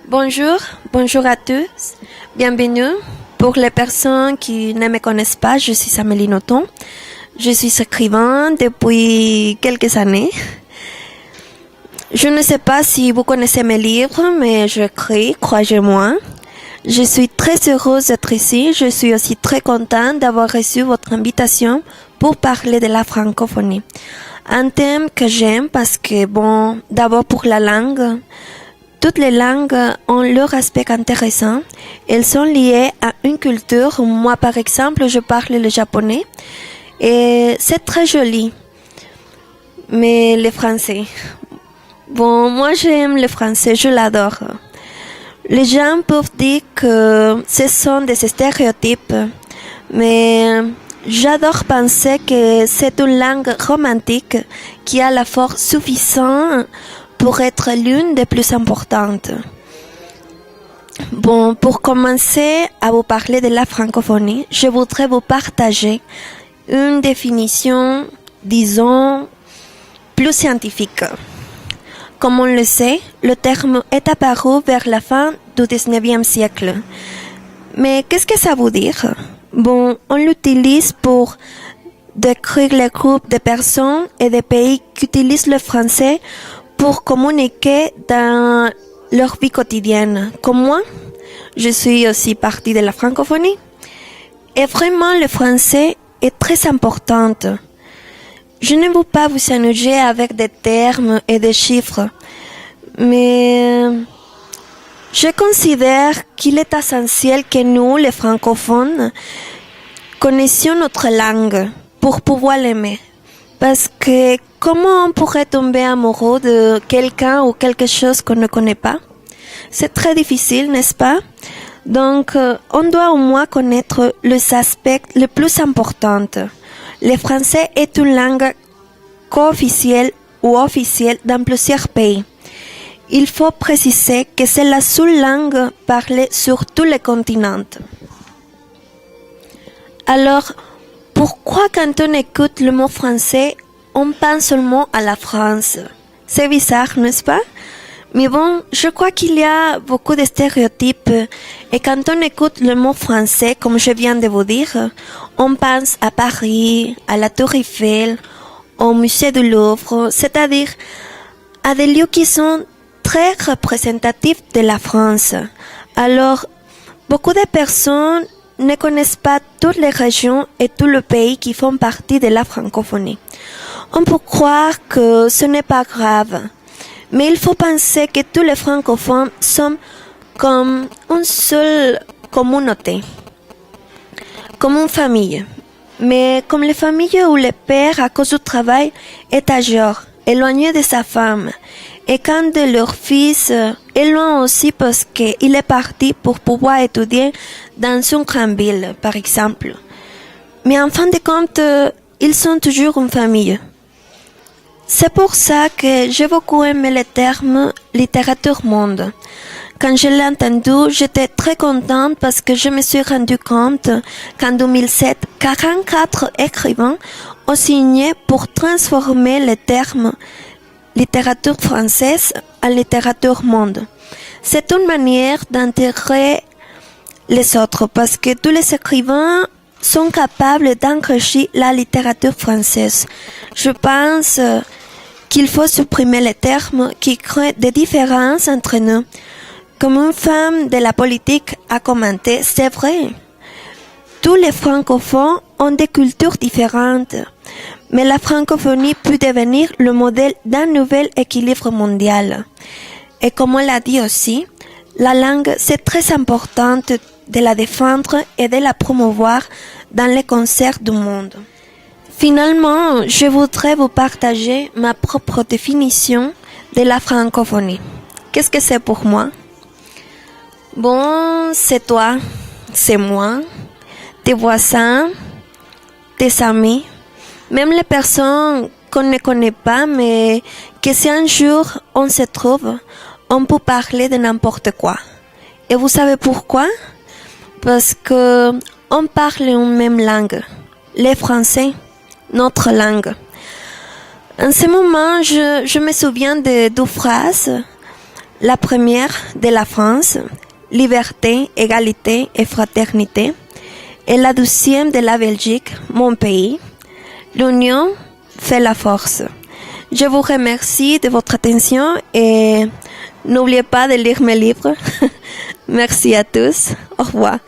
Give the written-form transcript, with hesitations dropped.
Bonjour, bonjour à tous. Bienvenue. Pour les personnes qui ne me connaissent pas, je suis Amélie Nothomb. Je suis écrivain depuis quelques années. Je ne sais pas si vous connaissez mes livres, mais j'écris, croyez-moi. Je suis très heureuse d'être ici. Je suis aussi très contente d'avoir reçu votre invitation pour parler de la francophonie. Un thème que j'aime parce que, d'abord pour la langue. Toutes les langues ont leur aspect intéressant. Elles sont liées à une culture. Moi, par exemple, je parle le japonais et c'est très joli. Mais le français, moi j'aime le français, je l'adore. Les gens peuvent dire que ce sont des stéréotypes, mais j'adore penser que c'est une langue romantique qui a la force suffisante pour être l'une des plus importantes. Pour commencer à vous parler de la francophonie, je voudrais vous partager une définition, disons, plus scientifique. Comme on le sait, le terme est apparu vers la fin du 19e siècle. Mais qu'est-ce que ça veut dire? On l'utilise pour décrire les groupes de personnes et de pays qui utilisent le français pour communiquer dans leur vie quotidienne. Comme moi, je suis aussi partie de la francophonie. Et vraiment, le français est très important. Je ne veux pas vous ennuyer avec des termes et des chiffres, mais je considère qu'il est essentiel que nous, les francophones, connaissions notre langue pour pouvoir l'aimer. Parce que comment on pourrait tomber amoureux de quelqu'un ou quelque chose qu'on ne connaît pas? C'est très difficile, n'est-ce pas? Donc, on doit au moins connaître les aspects les plus importants. Le français est une langue co-officielle ou officielle dans plusieurs pays. Il faut préciser que c'est la seule langue parlée sur tous les continents. Alors, pourquoi quand on écoute le mot français, on pense seulement à la France? C'est bizarre, n'est-ce pas? Mais je crois qu'il y a beaucoup de stéréotypes et quand on écoute le mot français, comme je viens de vous dire, on pense à Paris, à la Tour Eiffel, au musée du Louvre, c'est-à-dire à des lieux qui sont très représentatifs de la France. Alors, beaucoup de personnes ne connaissent pas toutes les régions et tous les pays qui font partie de la francophonie. On peut croire que ce n'est pas grave, mais il faut penser que tous les francophones sont comme une seule communauté, comme une famille. Mais comme les familles où le père, à cause du travail, est âgé, éloigné de sa femme, et quand de leur fils est loin aussi parce qu'il est parti pour pouvoir étudier dans une grande ville, par exemple. Mais en fin de compte, ils sont toujours une famille. C'est pour ça que j'ai beaucoup aimé le terme littérature monde. Quand je l'ai entendu, j'étais très contente parce que je me suis rendu compte qu'en 2007, 44 écrivains ont signé pour transformer le terme littérature française en littérature monde. C'est une manière d'intégrer les autres parce que tous les écrivains sont capables d'enrichir la littérature française. Je pense qu'il faut supprimer les termes qui créent des différences entre nous. Comme une femme de la politique a commenté, c'est vrai. Tous les francophones ont des cultures différentes, mais la francophonie peut devenir le modèle d'un nouvel équilibre mondial. Et comme on l'a dit aussi, la langue, c'est très important de la défendre et de la promouvoir dans les concerts du monde. Finalement, je voudrais vous partager ma propre définition de la francophonie. Qu'est-ce que c'est pour moi? C'est toi, c'est moi, tes voisins, tes amis, même les personnes qu'on ne connaît pas, mais que si un jour on se trouve, on peut parler de n'importe quoi. Et vous savez pourquoi? Parce que on parle une même langue, le français, notre langue. En ce moment, je me souviens de deux phrases La première de la France, liberté, égalité et fraternité. Et la deuxième de la Belgique, mon pays. L'union fait la force. Je vous remercie de votre attention et n'oubliez pas de lire mes livres. Merci à tous. Au revoir.